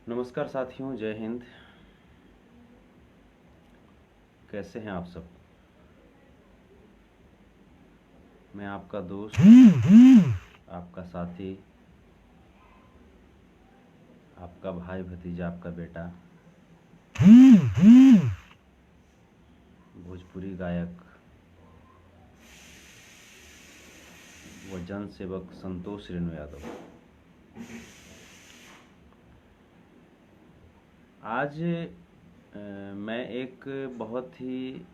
नमस्कार साथियों, जय हिंद। कैसे हैं आप सब? मैं आपका दोस्त, आपका साथी, आपका भाई भतीजा, आपका बेटा, भोजपुरी गायक व जन सेवक संतोष रेणु यादव। आज मैं एक बहुत ही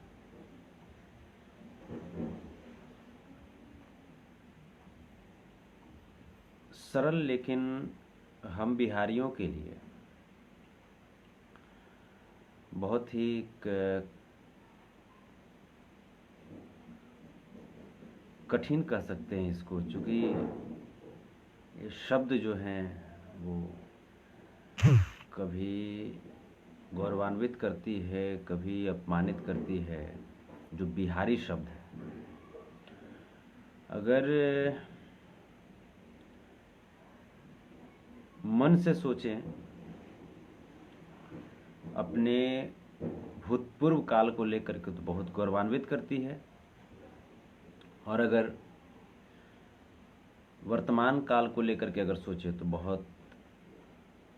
सरल लेकिन हम बिहारियों के लिए बहुत ही कठिन कह सकते हैं इसको, क्योंकि ये शब्द जो हैं वो कभी गौरवान्वित करती है, कभी अपमानित करती है। जो बिहारी शब्द है, अगर मन से सोचें, अपने भूतपूर्व काल को लेकर के तो बहुत गौरवान्वित करती है, और अगर वर्तमान काल को लेकर के अगर सोचें तो बहुत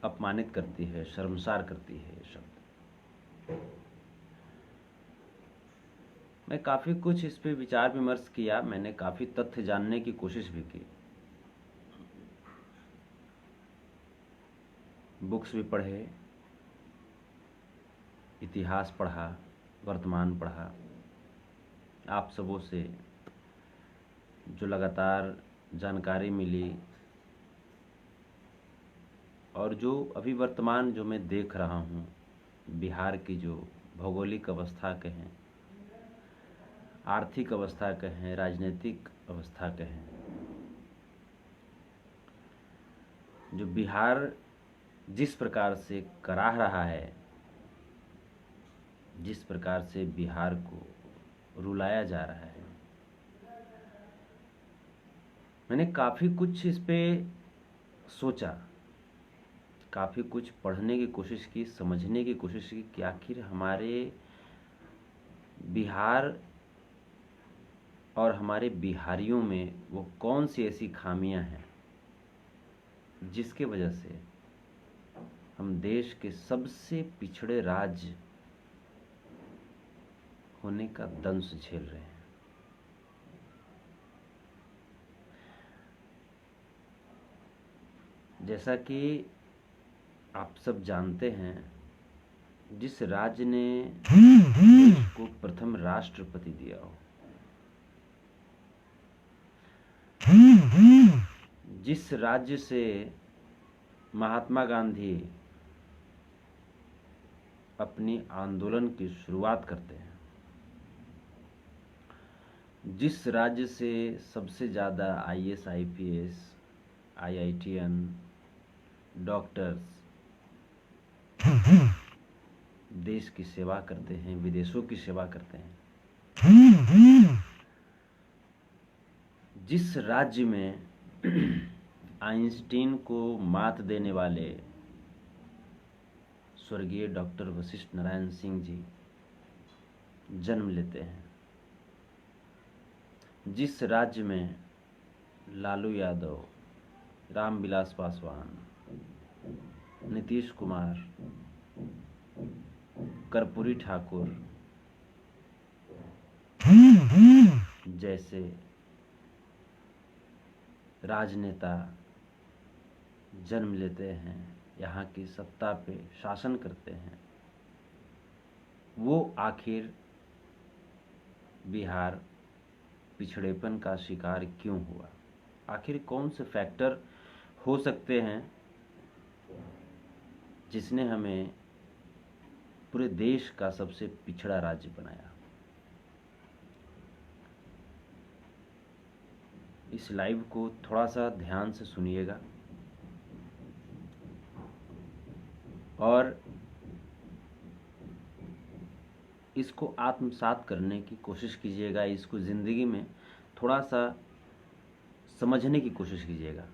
अपमानित करती है, शर्मसार करती है ये शब्द। मैं काफ़ी कुछ इस पे विचार विमर्श किया, मैंने काफ़ी तथ्य जानने की कोशिश भी की, बुक्स भी पढ़े, इतिहास पढ़ा, वर्तमान पढ़ा, आप सबों से जो लगातार जानकारी मिली और जो अभी वर्तमान जो मैं देख रहा हूँ, बिहार की जो भौगोलिक अवस्था कहें, आर्थिक अवस्था कहें, राजनीतिक अवस्था कहें, जो बिहार जिस प्रकार से कराह रहा है, जिस प्रकार से बिहार को रुलाया जा रहा है, मैंने काफ़ी कुछ इस पे सोचा, काफ़ी कुछ पढ़ने की कोशिश की, समझने की कोशिश की कि आखिर हमारे बिहार और हमारे बिहारियों में वो कौन सी ऐसी खामियां हैं जिसके वजह से हम देश के सबसे पिछड़े राज्य होने का दंश झेल रहे हैं। जैसा कि आप सब जानते हैं, जिस राज्य ने देश को प्रथम राष्ट्रपति दिया हो, जिस राज्य से महात्मा गांधी अपनी आंदोलन की शुरुआत करते हैं, जिस राज्य से सबसे ज़्यादा आईएएस, आईपीएस, आईआईटीएन, डॉक्टर्स देश की सेवा करते हैं, विदेशों की सेवा करते हैं, जिस राज्य में आइंस्टीन को मात देने वाले स्वर्गीय डॉक्टर वशिष्ठ नारायण सिंह जी जन्म लेते हैं, जिस राज्य में लालू यादव, रामविलास पासवान, नीतीश कुमार, कर्पूरी ठाकुर जैसे राजनेता जन्म लेते हैं, यहाँ की सत्ता पे शासन करते हैं, वो आखिर बिहार पिछड़ेपन का शिकार क्यों हुआ? आखिर कौन से फैक्टर हो सकते हैं जिसने हमें पूरे देश का सबसे पिछड़ा राज्य बनाया? इस लाइव को थोड़ा सा ध्यान से सुनिएगा और इसको आत्मसात करने की कोशिश कीजिएगा, इसको ज़िंदगी में थोड़ा सा समझने की कोशिश कीजिएगा।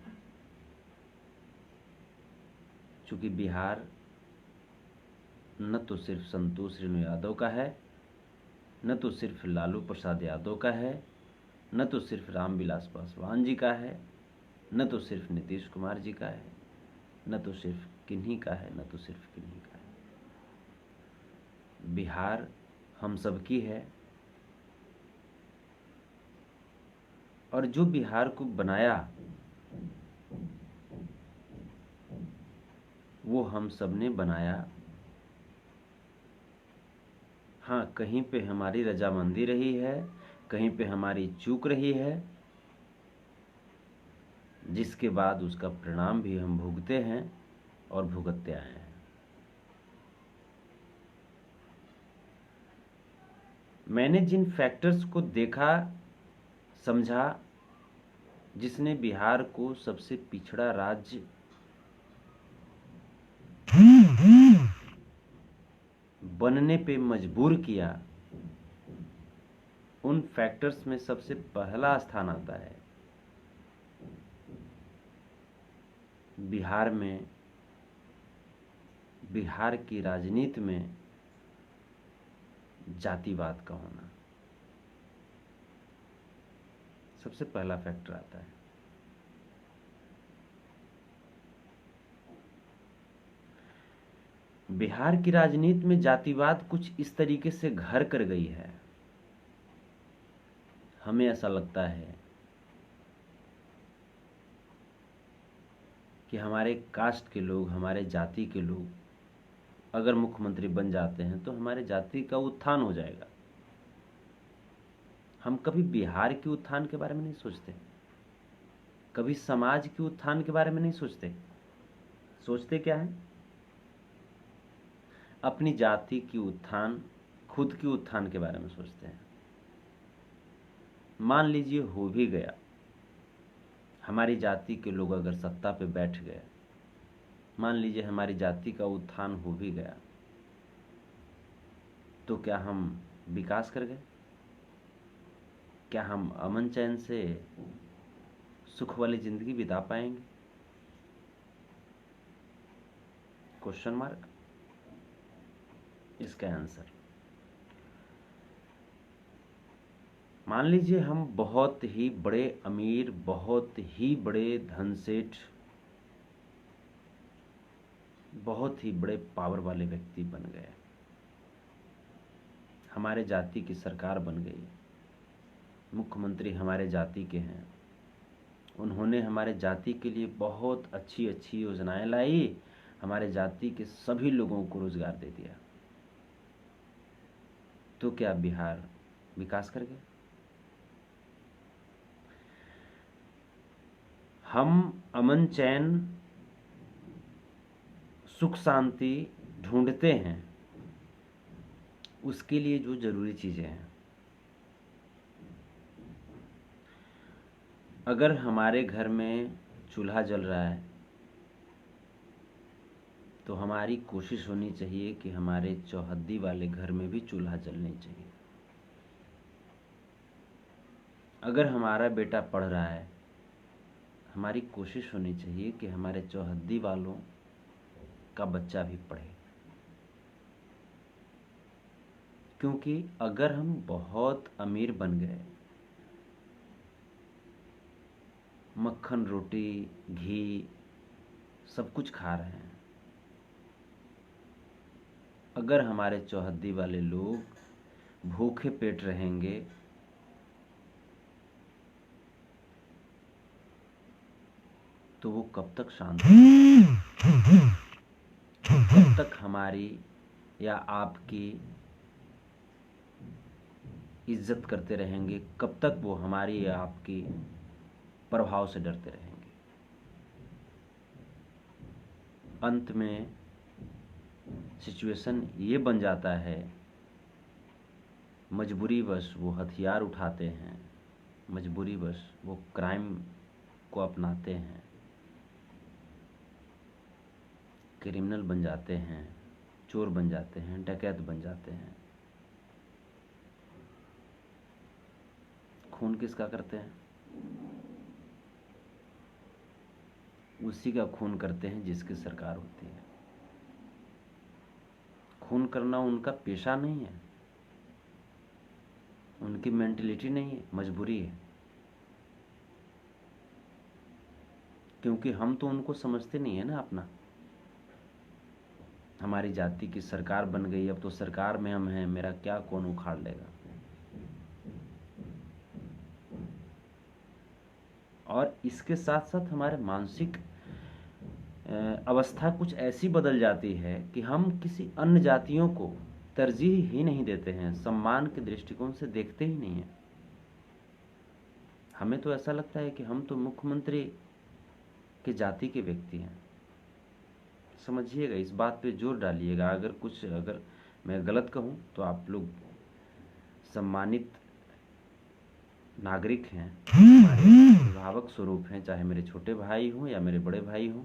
चूँकि बिहार न तो सिर्फ संतोष रेणु यादव का है, न तो सिर्फ लालू प्रसाद यादव का है, न तो सिर्फ रामविलास पासवान जी का है, न तो सिर्फ नीतीश कुमार जी का है, न तो सिर्फ किन्हीं का है, न तो सिर्फ किन्हीं का है। बिहार हम सबकी है, और जो बिहार को बनाया वो हम सब ने बनाया। हाँ, कहीं पे हमारी रजामंदी रही है, कहीं पे हमारी चूक रही है, जिसके बाद उसका परिणाम भी हम भुगते हैं और भुगतते आए हैं। मैंने जिन फैक्टर्स को देखा, समझा, जिसने बिहार को सबसे पिछड़ा राज्य बनने पे मजबूर किया, उन फैक्टर्स में सबसे पहला स्थान आता है बिहार में, बिहार की राजनीति में जातिवाद का होना। सबसे पहला फैक्टर आता है। बिहार की राजनीति में जातिवाद कुछ इस तरीके से घर कर गई है, हमें ऐसा लगता है कि हमारे कास्ट के लोग, हमारे जाति के लोग अगर मुख्यमंत्री बन जाते हैं तो हमारे जाति का उत्थान हो जाएगा। हम कभी बिहार के उत्थान के बारे में नहीं सोचते, कभी समाज के उत्थान के बारे में नहीं सोचते। सोचते क्या है? अपनी जाति की उत्थान, खुद की उत्थान के बारे में सोचते हैं। मान लीजिए हो भी गया, हमारी जाति के लोग अगर सत्ता पे बैठ गए, मान लीजिए हमारी जाति का उत्थान हो भी गया, तो क्या हम विकास कर गए? क्या हम अमन चैन से सुख वाली जिंदगी बिता पाएंगे? Question mark. इसका आंसर, मान लीजिए हम बहुत ही बड़े अमीर, बहुत ही बड़े धनसेठ, बहुत ही बड़े पावर वाले व्यक्ति बन गए, हमारे जाति की सरकार बन गई, मुख्यमंत्री हमारे जाति के हैं, उन्होंने हमारे जाति के लिए बहुत अच्छी अच्छी योजनाएं लाई, हमारे जाति के सभी लोगों को रोजगार दे दिया, तो क्या बिहार विकास कर गया? हम अमन चैन, सुख शांति ढूंढते हैं, उसके लिए जो जरूरी चीजें हैं, अगर हमारे घर में चूल्हा जल रहा है तो हमारी कोशिश होनी चाहिए कि हमारे चौहद्दी वाले घर में भी चूल्हा जलनी चाहिए। अगर हमारा बेटा पढ़ रहा है, हमारी कोशिश होनी चाहिए कि हमारे चौहद्दी वालों का बच्चा भी पढ़े, क्योंकि अगर हम बहुत अमीर बन गए, मक्खन रोटी घी सब कुछ खा रहे हैं, अगर हमारे चौहद्दी वाले लोग भूखे पेट रहेंगे तो वो कब तक शांत रहेंगे? कब तक हमारी या आपकी इज्जत करते रहेंगे? कब तक वो हमारी या आपकी प्रभाव से डरते रहेंगे? अंत में सिचुएशन ये बन जाता है, मजबूरीवश वो हथियार उठाते हैं, मजबूरीवश वो क्राइम को अपनाते हैं, क्रिमिनल बन जाते हैं, चोर बन जाते हैं, डकैत बन जाते हैं। खून किसका करते हैं? उसी का खून करते हैं जिसकी सरकार होती है। खून करना उनका पेशा नहीं है, उनकी मेंटलिटी नहीं है, मजबूरी है। क्योंकि हम तो उनको समझते नहीं है ना अपना। हमारी जाति की सरकार बन गई, अब तो सरकार में हम हैं, मेरा क्या कौन उखाड़ लेगा। और इसके साथ साथ हमारे मानसिक अवस्था कुछ ऐसी बदल जाती है कि हम किसी अन्य जातियों को तरजीह ही नहीं देते हैं, सम्मान के दृष्टिकोण से देखते ही नहीं हैं। हमें तो ऐसा लगता है कि हम तो मुख्यमंत्री के जाति के व्यक्ति हैं। समझिएगा, इस बात पे जोर डालिएगा। अगर मैं गलत कहूँ तो आप लोग सम्मानित नागरिक हैं, हमारे अभिभावक स्वरूप हैं, चाहे मेरे छोटे भाई हों या मेरे बड़े भाई हों।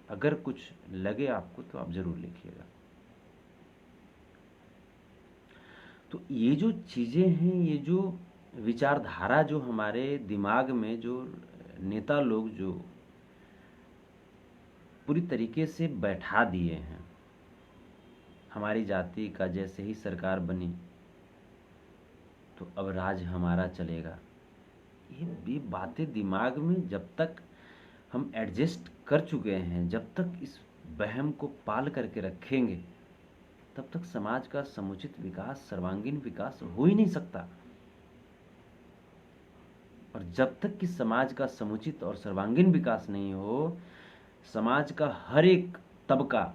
अगर कुछ लगे आपको तो आप जरूर लिखिएगा। तो ये जो चीज़ें हैं, ये जो विचारधारा जो हमारे दिमाग में जो नेता लोग जो पूरी तरीके से बैठा दिए हैं, हमारी जाति का जैसे ही सरकार बनी तो अब राज हमारा चलेगा, ये बातें दिमाग में जब तक हम एडजस्ट कर चुके हैं, जब तक इस वहम को पाल करके रखेंगे, तब तक समाज का समुचित विकास, सर्वांगीण विकास हो ही नहीं सकता। और जब तक कि समाज का समुचित और सर्वांगीण विकास नहीं हो, समाज का हर एक तबका,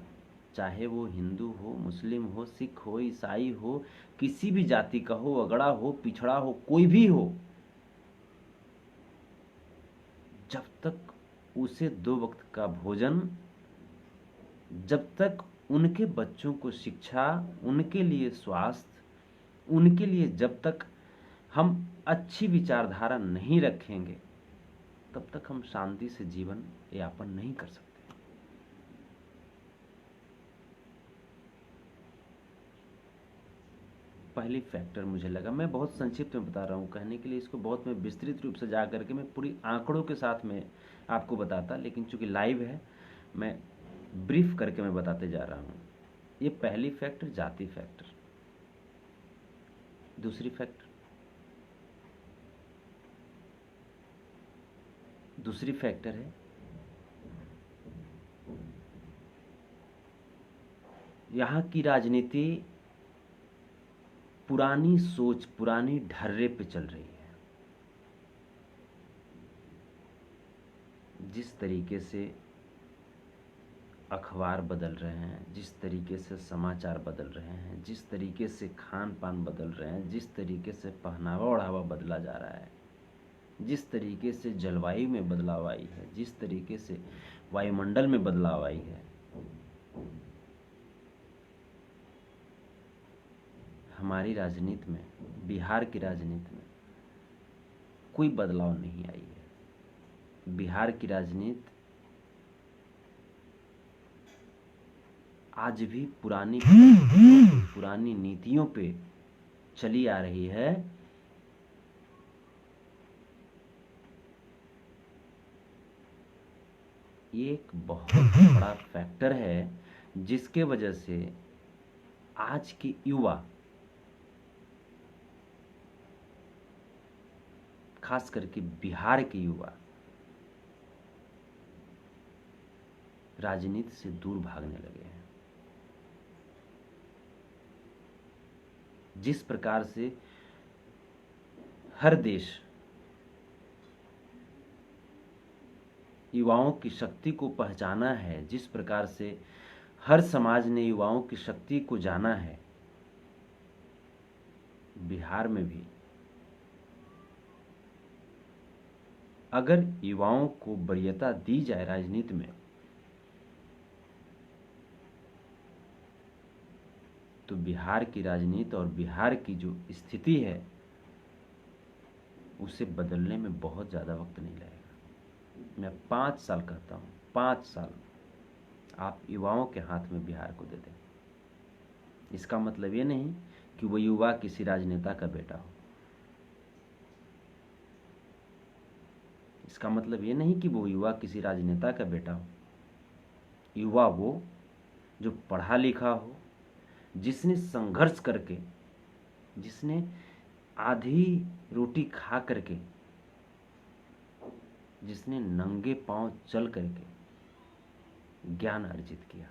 चाहे वो हिंदू हो, मुस्लिम हो, सिख हो, ईसाई हो, किसी भी जाति का हो, अगड़ा हो, पिछड़ा हो, कोई भी हो, जब तक उसे 2 वक्त का भोजन, जब तक उनके बच्चों को शिक्षा, उनके लिए स्वास्थ्य, उनके लिए जब तक हम अच्छी विचारधारा नहीं रखेंगे, तब तक हम शांति से जीवन यापन नहीं कर सकते। पहली फैक्टर मुझे लगा, मैं बहुत संक्षिप्त में बता रहा हूँ, कहने के लिए इसको बहुत मैं विस्तृत रूप से जा करके मैं पूरी आंकड़ों के साथ में आपको बताता, लेकिन चूंकि लाइव है मैं ब्रीफ करके मैं बताते जा रहा हूँ। ये पहली फैक्टर, जाति फैक्टर। दूसरी फैक्टर है यहाँ की राजनीति पुरानी सोच, पुरानी ढर्रे पे चल रही है। जिस तरीके से अखबार बदल रहे हैं, जिस तरीके से समाचार बदल रहे हैं, जिस तरीके से खान पान बदल रहे हैं, जिस तरीके से पहनावा ओढ़ावा बदला जा रहा है, जिस तरीके से जलवायु में बदलाव आई है, जिस तरीके से वायुमंडल में बदलाव आई है, हमारी राजनीति में, बिहार की राजनीति में कोई बदलाव नहीं आई है। बिहार की राजनीति आज भी पुरानी नीतियों पे चली आ रही है। ये एक बहुत बड़ा फैक्टर है जिसके वजह से आज के युवा, खास करके बिहार के युवा, राजनीति से दूर भागने लगे हैं। जिस प्रकार से हर देश युवाओं की शक्ति को पहचाना है, जिस प्रकार से हर समाज ने युवाओं की शक्ति को जाना है, बिहार में भी अगर युवाओं को वरीयता दी जाए राजनीति में, तो बिहार की राजनीति और बिहार की जो स्थिति है उसे बदलने में बहुत ज़्यादा वक्त नहीं लगेगा। मैं 5 साल कहता हूँ, 5 साल आप युवाओं के हाथ में बिहार को दे दें। इसका मतलब ये नहीं कि वो युवा किसी राजनेता का बेटा हो, इसका मतलब ये नहीं कि वो युवा किसी राजनेता का बेटा हो। युवा वो जो पढ़ा लिखा हो, जिसने संघर्ष करके, जिसने आधी रोटी खा करके, जिसने नंगे पांव चल करके ज्ञान अर्जित किया।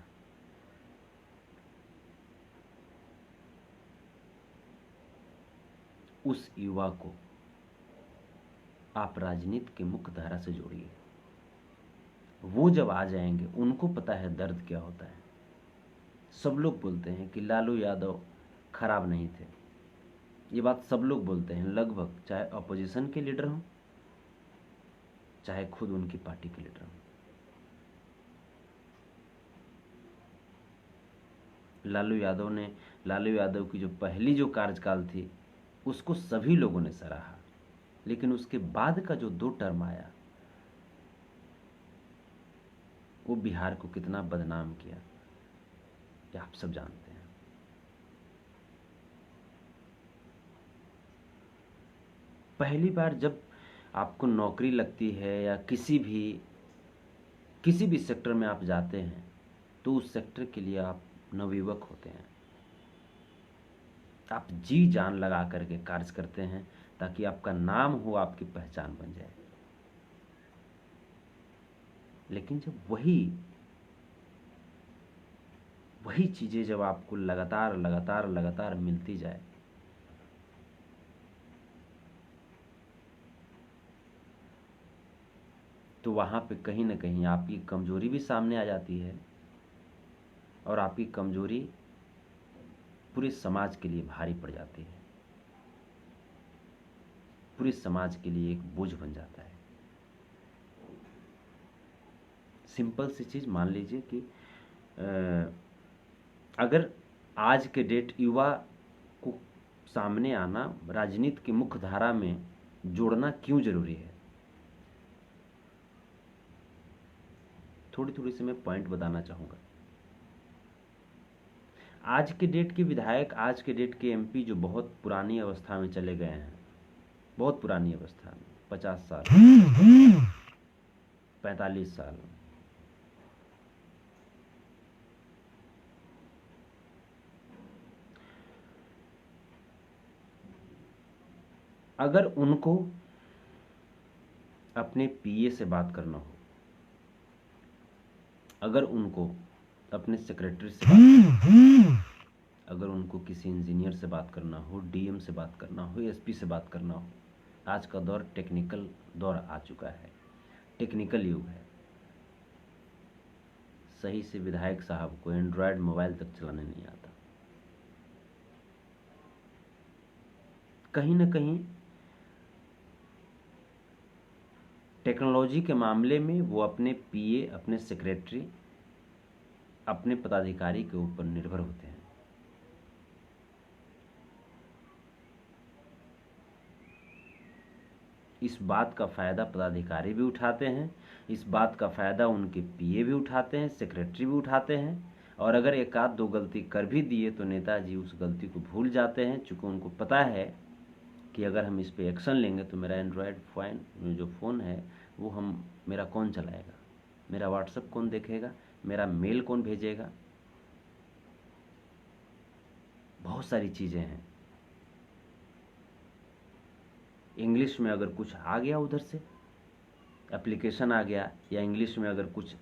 उस युवा को आप राजनीति के मुख्य धारा से जोड़िए। वो जब आ जाएंगे, उनको पता है दर्द क्या होता है। सब लोग बोलते हैं कि लालू यादव खराब नहीं थे, ये बात सब लोग बोलते हैं लगभग, चाहे अपोजिशन के लीडर हों, चाहे खुद उनकी पार्टी के लीडर हों। लालू यादव की जो पहली जो कार्यकाल थी उसको सभी लोगों ने सराहा, लेकिन उसके बाद का जो 2 टर्म आया वो बिहार को कितना बदनाम किया, ये आप सब जानते हैं। पहली बार जब आपको नौकरी लगती है या किसी भी सेक्टर में आप जाते हैं तो उस सेक्टर के लिए आप नवयुवक होते हैं। आप जी जान लगा करके कार्य करते हैं ताकि आपका नाम हो, आपकी पहचान बन जाए। लेकिन जब वही चीजें जब आपको लगातार मिलती जाए तो वहां पे कहीं ना कहीं आपकी कमजोरी भी सामने आ जाती है, और आपकी कमजोरी पूरे समाज के लिए भारी पड़ जाती है, पूरे समाज के लिए एक बोझ बन जाता है। सिंपल सी चीज मान लीजिए कि अगर आज के डेट युवा को सामने आना, राजनीति की मुख्य धारा में जोड़ना क्यों जरूरी है, थोड़ी सी मैं पॉइंट बताना चाहूंगा। आज के डेट के विधायक, आज के डेट के एमपी जो बहुत पुरानी अवस्था में चले गए हैं, बहुत पुरानी अवस्था में, 50 साल 45 साल, अगर उनको अपने पीए से बात करना हो, अगर उनको अपने सेक्रेटरी से बात करना हो, अगर उनको किसी इंजीनियर से बात करना हो, डीएम से बात करना हो, एसपी से बात करना हो, आज का दौर टेक्निकल दौर आ चुका है, टेक्निकल युग है। सही से विधायक साहब को एंड्रॉयड मोबाइल तक चलाने नहीं आता। कहीं ना कहीं टेक्नोलॉजी के मामले में वो अपने पीए, अपने सेक्रेटरी, अपने पदाधिकारी के ऊपर निर्भर होते हैं। इस बात का फायदा पदाधिकारी भी उठाते हैं, इस बात का फायदा उनके पीए भी उठाते हैं, सेक्रेटरी भी उठाते हैं, और अगर एक आध 2 गलती कर भी दिए तो नेताजी उस गलती को भूल जाते हैं, चूंकि उनको पता है कि अगर हम इस पे एक्शन लेंगे तो मेरा एंड्रॉयड जो फ़ोन है वो मेरा कौन चलाएगा, मेरा व्हाट्सएप कौन देखेगा, मेरा मेल कौन भेजेगा। बहुत सारी चीज़ें हैं। इंग्लिश में अगर कुछ आ गया, उधर से एप्लीकेशन आ गया, या इंग्लिश में अगर कुछ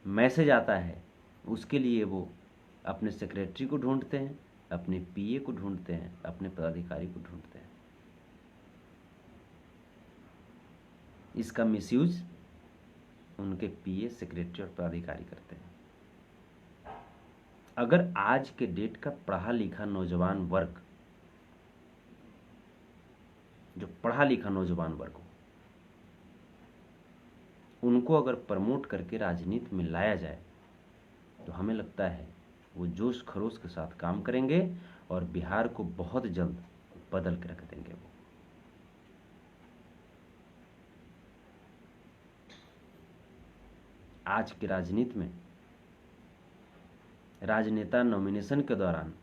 मैसेज आता है, उसके लिए वो अपने सेक्रेटरी को ढूंढते हैं, अपने पीए को ढूंढते हैं, अपने पदाधिकारी को ढूंढते हैं। इसका मिसयूज उनके पीए, सेक्रेटरी और पदाधिकारी करते हैं। अगर आज के डेट का पढ़ा लिखा नौजवान वर्ग, जो पढ़ा लिखा नौजवान वर्ग हो, उनको अगर प्रमोट करके राजनीति में लाया जाए तो हमें लगता है वो जोश खरोश के साथ काम करेंगे और बिहार को बहुत जल्द बदल के रख देंगे। वो आज की राजनीति में राजनेता नॉमिनेशन के दौरान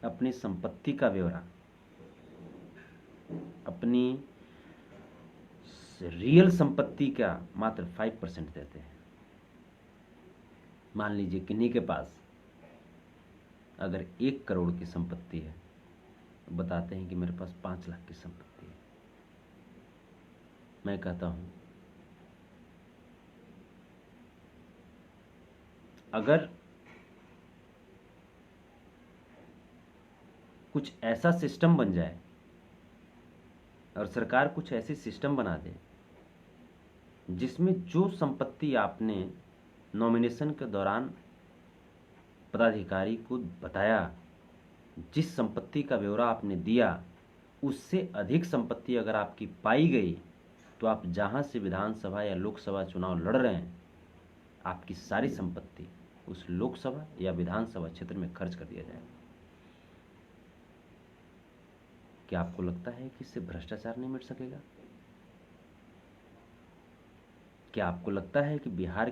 अपनी संपत्ति का ब्यौरा अपनी रियल संपत्ति का मात्र 5% देते हैं। मान लीजिए किन्हीं के पास अगर 1 करोड़ की संपत्ति है, बताते हैं कि मेरे पास 5 लाख की संपत्ति है। मैं कहता हूं अगर कुछ ऐसा सिस्टम बन जाए और सरकार कुछ ऐसी सिस्टम बना दे जिसमें जो संपत्ति आपने नॉमिनेशन के दौरान पदाधिकारी को बताया, जिस संपत्ति का ब्यौरा आपने दिया, उससे अधिक संपत्ति अगर आपकी पाई गई तो आप जहां से विधानसभा या लोकसभा चुनाव लड़ रहे हैं, आपकी सारी संपत्ति उस लोकसभा या विधानसभा क्षेत्र में खर्च कर दिया जाएगा। क्या आपको लगता है कि इससे भ्रष्टाचार नहीं मिट सकेगा? क्या आपको लगता है कि बिहार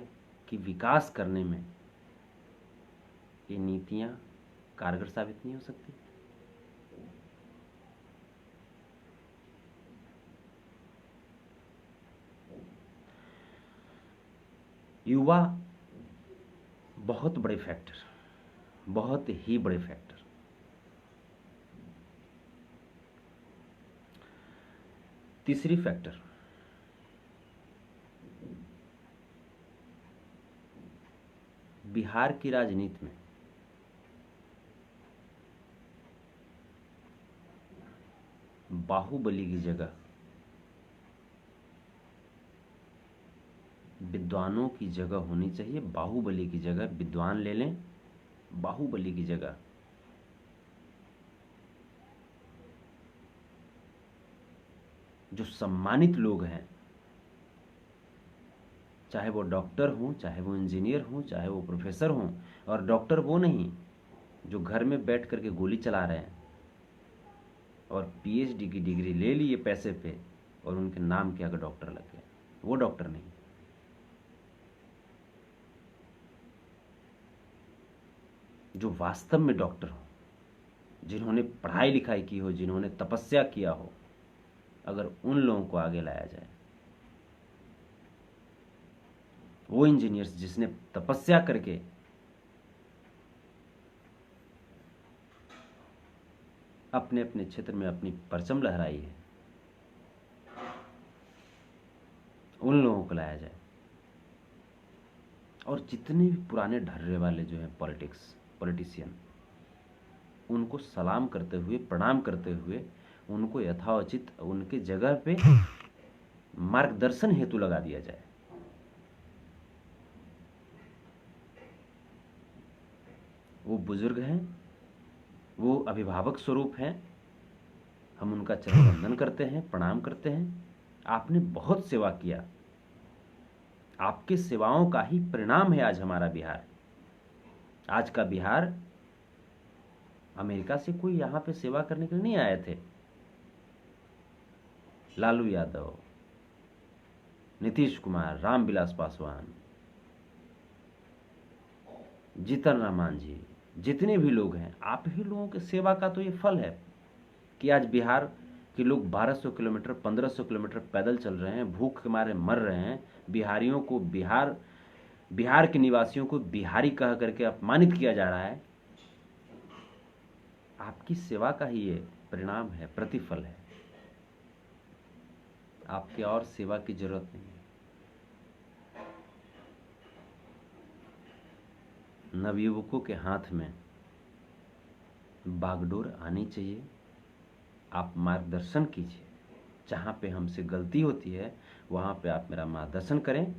की विकास करने में ये नीतियां कारगर साबित नहीं हो सकती? युवा बहुत बड़े फैक्टर, बहुत ही बड़े फैक्टर। तीसरी फैक्टर, बिहार की राजनीति में बाहुबली की जगह विद्वानों की जगह होनी चाहिए। बाहुबली की जगह विद्वान ले लें, बाहुबली की जगह जो सम्मानित लोग हैं, चाहे वो डॉक्टर हों, चाहे वो इंजीनियर हों, चाहे वो प्रोफेसर हों। और डॉक्टर वो नहीं जो घर में बैठ करके गोली चला रहे हैं और पीएचडी की डिग्री ले लिए पैसे पे और उनके नाम के आगे डॉक्टर लग गए, वो डॉक्टर नहीं। जो वास्तव में डॉक्टर हो, जिन्होंने पढ़ाई लिखाई की हो, जिन्होंने तपस्या किया हो, अगर उन लोगों को आगे लाया जाए, वो इंजीनियर्स जिसने तपस्या करके अपने अपने क्षेत्र में अपनी परचम लहराई है, उन लोगों को लाया जाए। और जितने भी पुराने ढर्रे वाले जो हैं पॉलिटिशियन, उनको सलाम करते हुए, प्रणाम करते हुए, उनको यथाउचित उनके जगह पे मार्गदर्शन हेतु लगा दिया जाए। वो बुजुर्ग हैं, वो अभिभावक स्वरूप हैं, हम उनका चरण वंदन करते हैं, प्रणाम करते हैं। आपने बहुत सेवा किया, आपके सेवाओं का ही परिणाम है आज हमारा बिहार। आज का बिहार, अमेरिका से कोई यहां पे सेवा करने के लिए नहीं आए थे। लालू यादव, नीतीश कुमार, रामविलास पासवान, जीतन राम मांझी, जितने भी लोग हैं, आप ही लोगों की सेवा का तो ये फल है कि आज बिहार के लोग 1200 किलोमीटर, 1500 किलोमीटर पैदल चल रहे हैं, भूख के मारे मर रहे हैं। बिहारियों को, बिहार के निवासियों को बिहारी कह करके अपमानित किया जा रहा है। आपकी सेवा का ही ये परिणाम है, प्रतिफल है। आपके और सेवा की जरूरत नहीं है। नवयुवकों के हाथ में बागडोर आनी चाहिए। आप मार्गदर्शन कीजिए, जहां पे हमसे गलती होती है वहां पे आप मेरा मार्गदर्शन करें।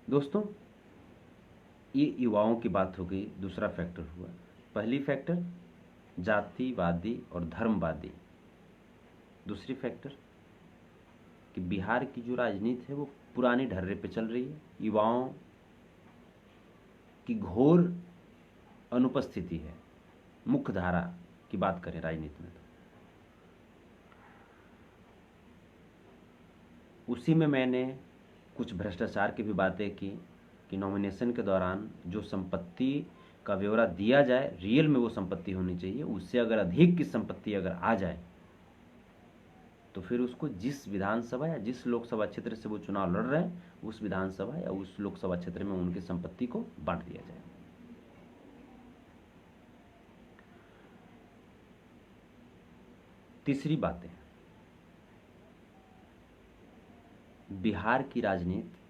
दोस्तों, ये युवाओं की बात हो गई। दूसरा फैक्टर हुआ, पहली फैक्टर जातिवादी और धर्मवादी। दूसरी फैक्टर कि बिहार की जो राजनीति है वो पुरानी ढर्रे पे चल रही है, युवाओं की घोर अनुपस्थिति है। मुख्य धारा की बात करें राजनीति में तो उसी में मैंने कुछ भ्रष्टाचार की भी बातें की कि नॉमिनेशन के दौरान जो संपत्ति का ब्यौरा दिया जाए रियल में वो संपत्ति होनी चाहिए, उससे अगर अधिक की संपत्ति अगर आ जाए तो फिर उसको जिस विधानसभा या जिस लोकसभा क्षेत्र से वो चुनाव लड़ रहे हैं उस विधानसभा या उस लोकसभा क्षेत्र में उनकी संपत्ति को बांट दिया जाए। तीसरी बात है, बिहार की राजनीति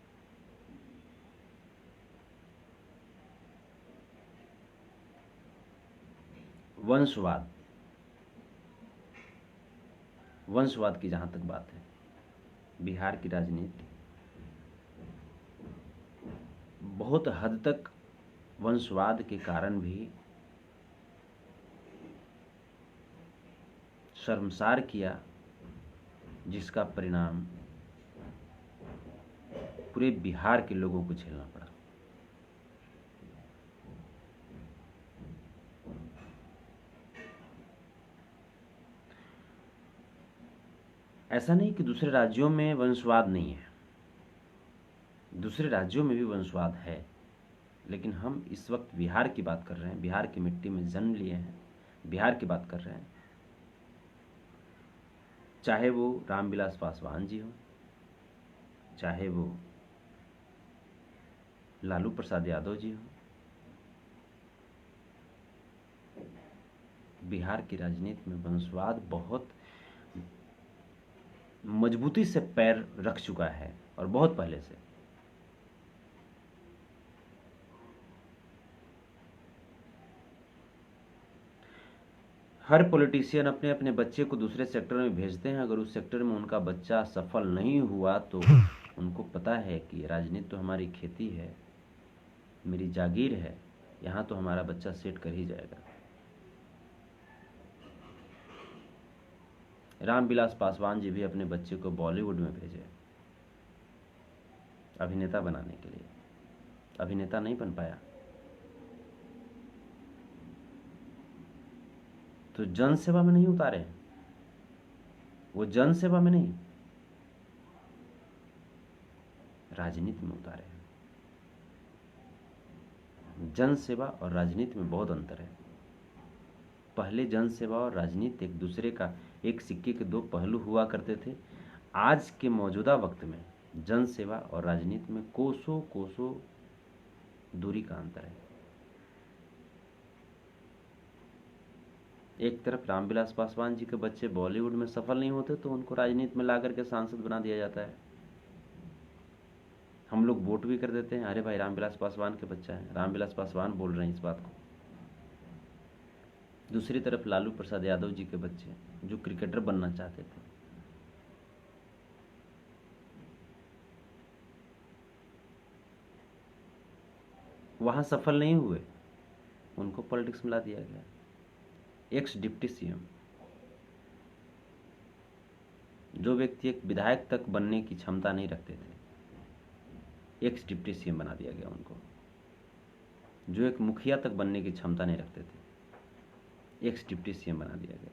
वंशवाद की जहां तक बात है, बिहार की राजनीति बहुत हद तक वंशवाद के कारण भी शर्मसार किया, जिसका परिणाम पूरे बिहार के लोगों को झेलना पड़ा। ऐसा नहीं कि दूसरे राज्यों में वंशवाद नहीं है, दूसरे राज्यों में भी वंशवाद है, लेकिन हम इस वक्त बिहार की बात कर रहे हैं, बिहार की मिट्टी में जन्म लिए हैं, बिहार की बात कर रहे हैं। चाहे वो रामविलास पासवान जी हो, चाहे वो लालू प्रसाद यादव जी हो, बिहार की राजनीति में वंशवाद बहुत मजबूती से पैर रख चुका है और बहुत पहले से। हर पॉलिटिशियन अपने अपने बच्चे को दूसरे सेक्टर में भेजते हैं, अगर उस सेक्टर में उनका बच्चा सफल नहीं हुआ तो उनको पता है कि राजनीति तो हमारी खेती है, मेरी जागीर है, यहाँ तो हमारा बच्चा सेट कर ही जाएगा। रामविलास पासवान जी भी अपने बच्चे को बॉलीवुड में भेजे अभिनेता बनाने के लिए, अभिनेता नहीं बन पाया तो जन सेवा में नहीं उतारे, वो जन सेवा में नहीं राजनीति में उतारे। जन सेवा और राजनीति में बहुत अंतर है। पहले जन सेवा और राजनीति एक दूसरे का, एक सिक्के के दो पहलू हुआ करते थे। आज के मौजूदा वक्त में जन सेवा और राजनीति में कोसों कोसों दूरी का अंतर है। एक तरफ रामविलास पासवान जी के बच्चे बॉलीवुड में सफल नहीं होते तो उनको राजनीति में ला करके सांसद बना दिया जाता है। हम लोग वोट भी कर देते हैं, अरे भाई रामविलास पासवान के बच्चा है, रामविलास पासवान बोल रहे हैं इस बात को। दूसरी तरफ लालू प्रसाद यादव जी के बच्चे जो क्रिकेटर बनना चाहते थे, वहां सफल नहीं हुए, उनको पॉलिटिक्स में ला दिया गया। एक्स डिप्टी सीएम, जो व्यक्ति एक विधायक तक बनने की क्षमता नहीं रखते थे, एक्स डिप्टी सीएम बना दिया गया उनको। जो एक मुखिया तक बनने की क्षमता नहीं रखते थे, एक्स डिप्टी सीएम बना दिया गया।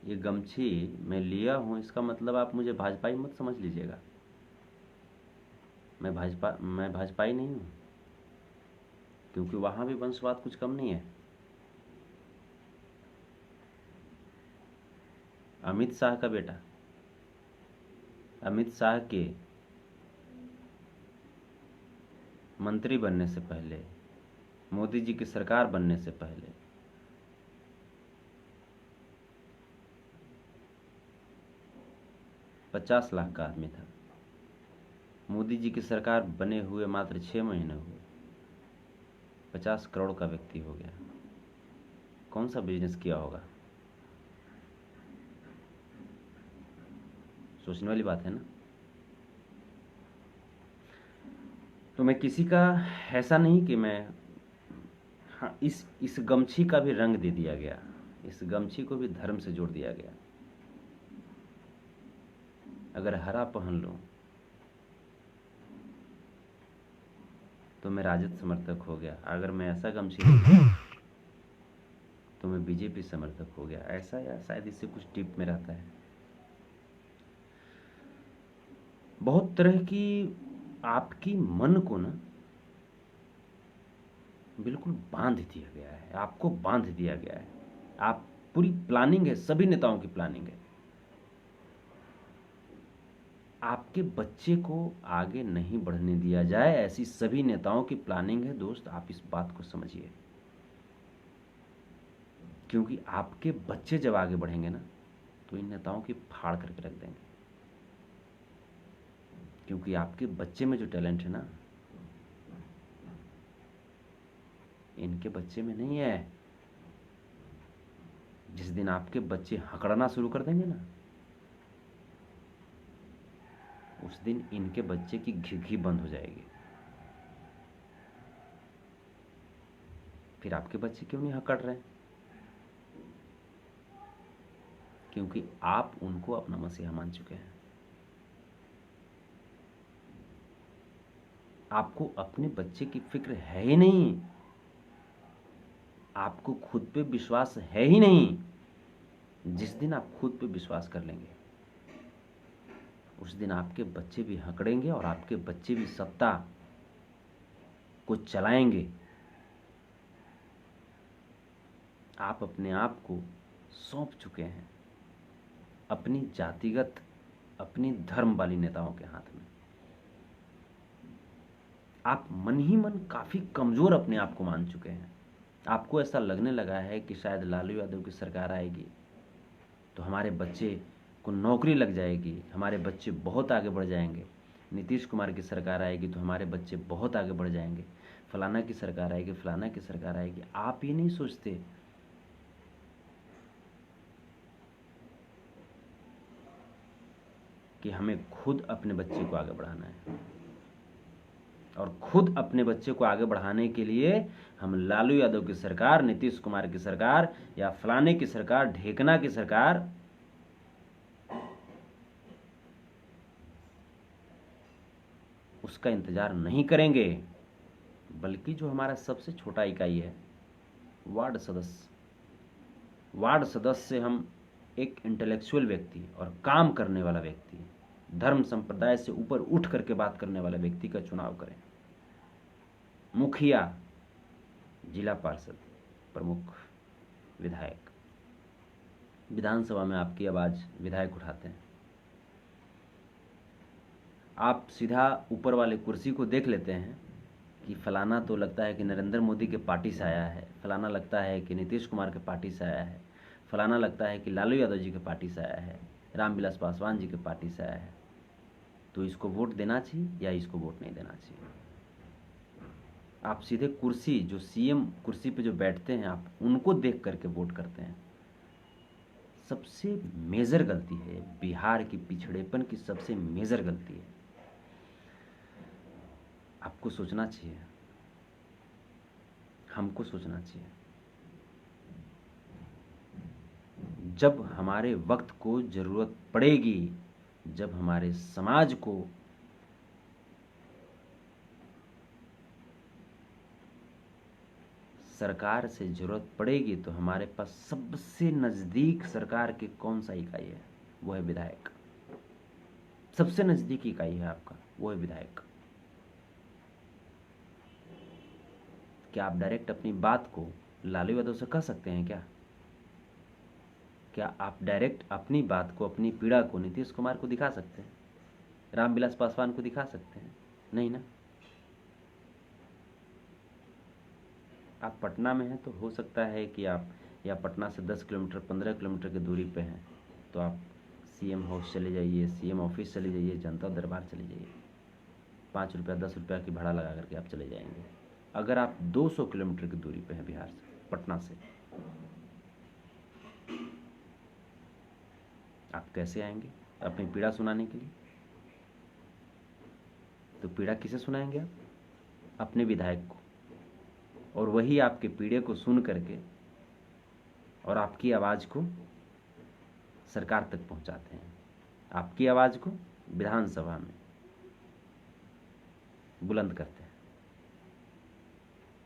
ये गमछी मैं लिया हूं, इसका मतलब आप मुझे भाजपाई मत समझ लीजिएगा। मैं भाजपाई नहीं हूं, क्योंकि वहां भी वंशवाद कुछ कम नहीं है। अमित शाह का बेटा, अमित शाह के मंत्री बनने से पहले, मोदी जी की सरकार बनने से पहले 50 लाख का आदमी था। मोदी जी की सरकार बने हुए मात्र 6 महीने हुए, 50 करोड़ का व्यक्ति हो गया। कौन सा बिजनेस किया होगा? सोचने वाली बात है ना। तो मैं किसी का ऐसा नहीं कि मैं, हाँ, इस गमछी का भी रंग दे दिया गया, इस गमछी को भी धर्म से जोड़ दिया गया। अगर हरा पहन लूं तो मैं राजद समर्थक हो गया, अगर मैं ऐसा गमछी नहीं तो मैं बीजेपी समर्थक हो गया। ऐसा या शायद इससे कुछ टिप में रहता है। बहुत तरह की आपकी मन को ना बिल्कुल बांध दिया गया है, आपको बांध दिया गया है। आप पूरी प्लानिंग है, सभी नेताओं की प्लानिंग है। आपके बच्चे को आगे नहीं बढ़ने दिया जाए, ऐसी सभी नेताओं की प्लानिंग है दोस्त। आप इस बात को समझिए, क्योंकि आपके बच्चे जब आगे बढ़ेंगे ना तो इन नेताओं की फाड़ करके रख देंगे। क्योंकि आपके बच्चे में जो टैलेंट है ना, इनके बच्चे में नहीं है। जिस दिन आपके बच्चे हकड़ना शुरू कर देंगे ना, उस दिन इनके बच्चे की घी बंद हो जाएगी। फिर आपके बच्चे क्यों नहीं हकड़ रहे? क्योंकि आप उनको अपना मसीहा मान चुके हैं। आपको अपने बच्चे की फिक्र है ही नहीं, आपको खुद पे विश्वास है ही नहीं। जिस दिन आप खुद पे विश्वास कर लेंगे, उस दिन आपके बच्चे भी हकड़ेंगे और आपके बच्चे भी सत्ता को चलाएंगे। आप अपने आप को सौंप चुके हैं अपनी जातिगत, अपनी धर्म वाली नेताओं के हाथ में। आप मन ही मन काफी कमजोर अपने आप को मान चुके हैं। आपको ऐसा लगने लगा है कि शायद लालू यादव की सरकार आएगी तो हमारे बच्चे को नौकरी लग जाएगी, हमारे बच्चे बहुत आगे बढ़ जाएंगे। नीतीश कुमार की सरकार आएगी तो हमारे बच्चे बहुत आगे बढ़ जाएंगे। फलाना की सरकार आएगी, फलाना की सरकार आएगी। आप ये नहीं सोचते कि हमें खुद अपने बच्चे को आगे बढ़ाना है, और खुद अपने बच्चे को आगे बढ़ाने के लिए हम लालू यादव की सरकार, नीतीश कुमार की सरकार या फलाने की सरकार, ढेकना की सरकार, उसका इंतजार नहीं करेंगे। बल्कि जो हमारा सबसे छोटा इकाई है, वार्ड सदस्य, वार्ड सदस्य से हम एक इंटेलेक्चुअल व्यक्ति और काम करने वाला व्यक्ति, धर्म संप्रदाय से ऊपर उठ करके बात करने वाले व्यक्ति का चुनाव करें। मुखिया, जिला पार्षद, प्रमुख, विधायक, विधानसभा में आपकी आवाज विधायक उठाते हैं। आप सीधा ऊपर वाले कुर्सी को देख लेते हैं कि फलाना तो लगता है कि नरेंद्र मोदी के पार्टी से आया है, फलाना लगता है कि नीतीश कुमार के पार्टी से आया है, फलाना लगता है कि लालू यादव जी के पार्टी से आया है, रामविलास पासवान जी के पार्टी से आया है। तो इसको वोट देना चाहिए या इसको वोट नहीं देना चाहिए? आप सीधे कुर्सी, जो सीएम कुर्सी पे जो बैठते हैं, आप उनको देख करके वोट करते हैं। सबसे मेजर गलती है, बिहार की पिछड़ेपन की सबसे मेजर गलती है। आपको सोचना चाहिए, हमको सोचना चाहिए। जब हमारे वक्त को जरूरत पड़ेगी, जब हमारे समाज को सरकार से जरूरत पड़ेगी, तो हमारे पास सबसे नजदीक सरकार के कौन सा इकाई है? वो है विधायक। सबसे नजदीक इकाई है आपका, वो है विधायक। क्या आप डायरेक्ट अपनी बात को लालू यादव से कह सकते हैं क्या? क्या आप डायरेक्ट अपनी बात को, अपनी पीड़ा को नीतीश कुमार को दिखा सकते हैं, रामविलास पासवान को दिखा सकते हैं? नहीं ना। आप पटना में हैं तो हो सकता है कि आप, या पटना से 10 किलोमीटर 15 किलोमीटर की दूरी पे हैं, तो आप सीएम हाउस चले जाइए, सीएम ऑफिस चले जाइए, जनता दरबार चले जाइए। 5 रुपया 10 रुपया की भाड़ा लगा करके आप चले जाएंगे। अगर आप 200 किलोमीटर की दूरी पे हैं बिहार से, पटना से, आप कैसे आएंगे अपनी पीड़ा सुनाने के लिए? तो पीड़ा किसे सुनाएंगे आप? अपने विधायक को। और वही आपके पीड़े को सुन करके और आपकी आवाज़ को सरकार तक पहुंचाते हैं, आपकी आवाज़ को विधानसभा में बुलंद करते हैं।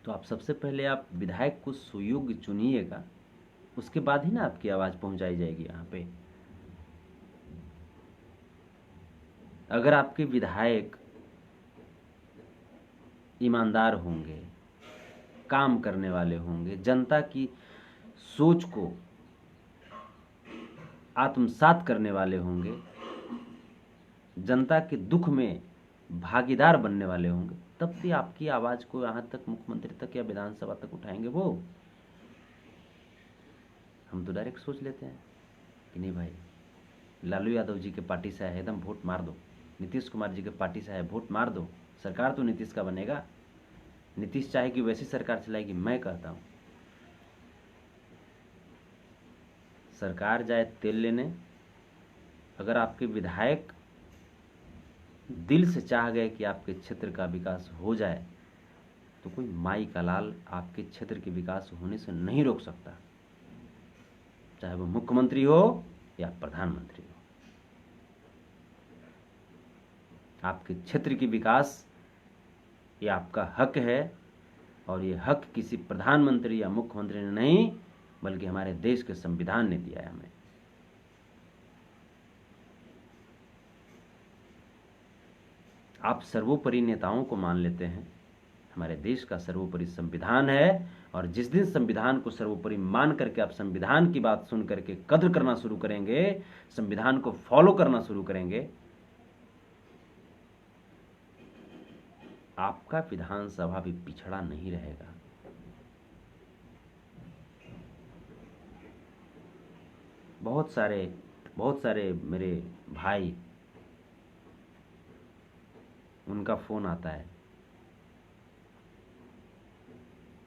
तो आप सबसे पहले आप विधायक को सुयोग्य चुनिएगा, उसके बाद ही ना आपकी आवाज़ पहुंचाई जाएगी यहाँ पे। अगर आपके विधायक ईमानदार होंगे, काम करने वाले होंगे, जनता की सोच को आत्मसात करने वाले होंगे, जनता के दुख में भागीदार बनने वाले होंगे, तब भी आपकी आवाज को यहाँ तक मुख्यमंत्री तक या विधानसभा तक उठाएंगे वो। हम तो डायरेक्ट सोच लेते हैं कि नहीं भाई, लालू यादव जी के पार्टी से आए एकदम वोट मार दो, नीतीश कुमार जी के पार्टी से आए वोट मार दो, सरकार तो नीतीश का बनेगा, नीतीश चाहे कि वैसी सरकार चलाएगी। मैं कहता हूं सरकार जाए तेल लेने, अगर आपके विधायक दिल से चाह गए कि आपके क्षेत्र का विकास हो जाए तो कोई माई का लाल आपके क्षेत्र के विकास होने से नहीं रोक सकता, चाहे वो मुख्यमंत्री हो या प्रधानमंत्री हो। आपके क्षेत्र की विकास ये आपका हक है, और ये हक किसी प्रधानमंत्री या मुख्यमंत्री ने नहीं, बल्कि हमारे देश के संविधान ने दिया है हमें। आप सर्वोपरि नेताओं को मान लेते हैं, हमारे देश का सर्वोपरि संविधान है, और जिस दिन संविधान को सर्वोपरि मान करके आप संविधान की बात सुन करके कद्र करना शुरू करेंगे, संविधान को फॉलो करना शुरू करेंगे, आपका विधानसभा भी पिछड़ा नहीं रहेगा। बहुत सारे मेरे भाई, उनका फोन आता है,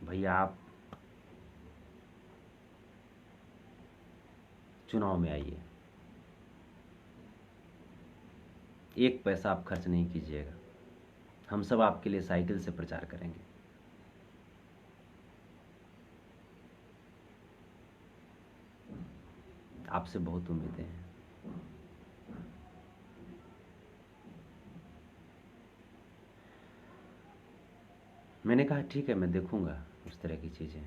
भैया आप चुनाव में आइए, 1 पैसा आप खर्च नहीं कीजिएगा, हम सब आपके लिए साइकिल से प्रचार करेंगे। आपसे बहुत उम्मीदें हैं। मैंने कहा ठीक है, मैं देखूंगा उस तरह की चीजें।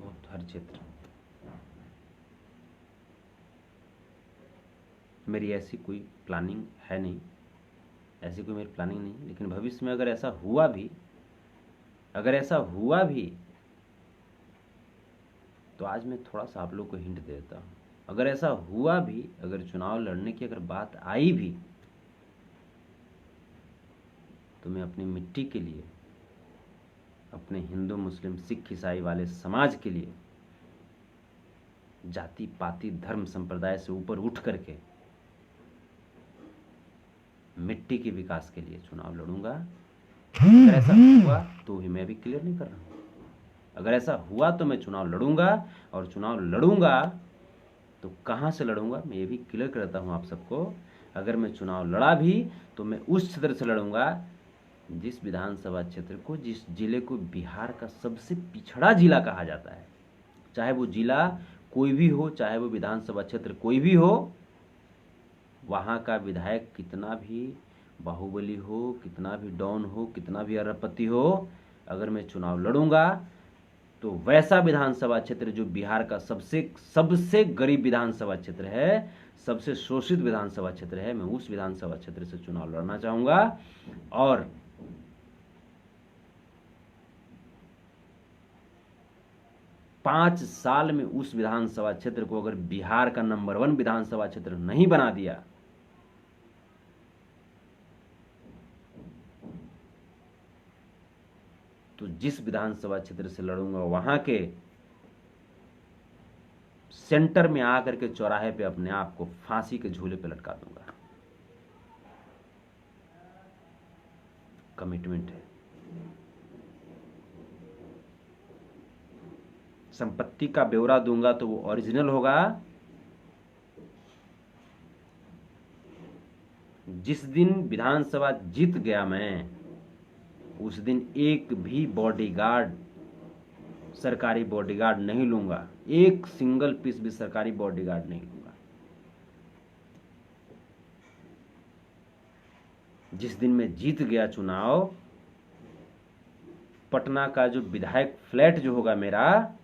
बहुत हर क्षेत्र मेरी ऐसी कोई प्लानिंग है नहीं, ऐसी कोई मेरी प्लानिंग नहीं, लेकिन भविष्य में अगर ऐसा हुआ भी तो आज मैं थोड़ा सा आप लोग को हिंट देता हूं। अगर ऐसा हुआ भी, अगर चुनाव लड़ने की अगर बात आई भी, तो मैं अपनी मिट्टी के लिए, अपने हिंदू मुस्लिम सिख ईसाई वाले समाज के लिए, जाति पाति धर्म संप्रदाय से ऊपर उठ करके मिट्टी के विकास के लिए चुनाव लड़ूंगा। अगर ऐसा हुआ तो ही, मैं भी क्लियर नहीं कर रहा हूं, अगर ऐसा हुआ तो मैं चुनाव लड़ूंगा, और चुनाव लड़ूंगा तो कहां से लड़ूंगा मैं ये भी क्लियर करता हूं आप सबको। अगर मैं चुनाव लड़ा भी तो मैं उस क्षेत्र से लड़ूंगा जिस विधानसभा क्षेत्र को, जिस जिले को बिहार का सबसे पिछड़ा जिला कहा जाता है, चाहे वो जिला कोई भी हो, चाहे वो विधानसभा क्षेत्र कोई भी हो, वहां का विधायक कितना भी बाहुबली हो, कितना भी डॉन हो, कितना भी अरबपति हो, अगर मैं चुनाव लड़ूंगा तो वैसा विधानसभा क्षेत्र जो बिहार का सबसे गरीब विधानसभा क्षेत्र है, सबसे शोषित विधानसभा क्षेत्र है, मैं उस विधानसभा क्षेत्र से चुनाव लड़ना चाहूंगा। और 5 साल में उस विधानसभा क्षेत्र को अगर बिहार का नंबर 1 विधानसभा क्षेत्र नहीं बना दिया, तो जिस विधानसभा क्षेत्र से लड़ूंगा वहां के सेंटर में आकर के चौराहे पे अपने आप को फांसी के झूले पे लटका दूंगा। कमिटमेंट है। संपत्ति का ब्यौरा दूंगा तो वो ओरिजिनल होगा। जिस दिन विधानसभा जीत गया मैं, उस दिन एक भी बॉडीगार्ड, सरकारी बॉडीगार्ड नहीं लूंगा, एक सिंगल पीस भी सरकारी बॉडीगार्ड नहीं लूंगा। जिस दिन मैं जीत गया चुनाव, पटना का जो विधायक फ्लैट जो होगा मेरा,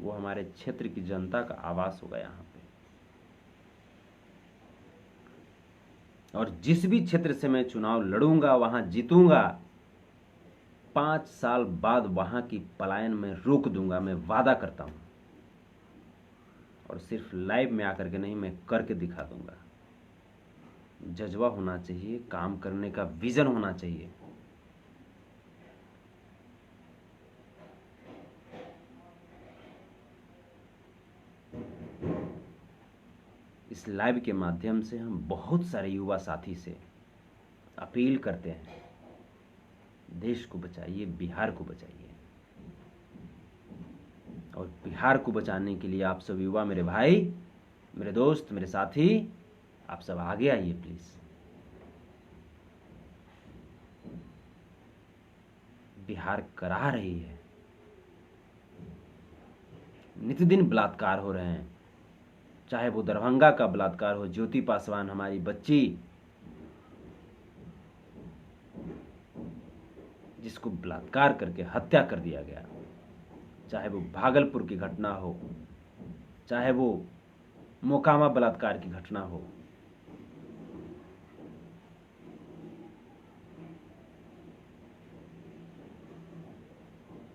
वो हमारे क्षेत्र की जनता का आवास होगा यहाँ पे। और जिस भी क्षेत्र से मैं चुनाव लड़ूंगा वहां जीतूंगा, 5 साल बाद वहां की पलायन में रोक दूंगा, मैं वादा करता हूं। और सिर्फ लाइव में आकर के नहीं, मैं करके दिखा दूंगा। जज्बा होना चाहिए, काम करने का विजन होना चाहिए। इस लाइव के माध्यम से हम बहुत सारे युवा साथी से अपील करते हैं, देश को बचाइए, बिहार को बचाइए। और बिहार को बचाने के लिए आप सब युवा, मेरे भाई, मेरे दोस्त, मेरे साथी, आप सब आगे आइए प्लीज। बिहार करा रही है, नित्यदिन बलात्कार हो रहे हैं, चाहे वो दरभंगा का बलात्कार हो, ज्योति पासवान हमारी बच्ची जिसको बलात्कार करके हत्या कर दिया गया, चाहे वो भागलपुर की घटना हो, चाहे वो मोकामा बलात्कार की घटना हो,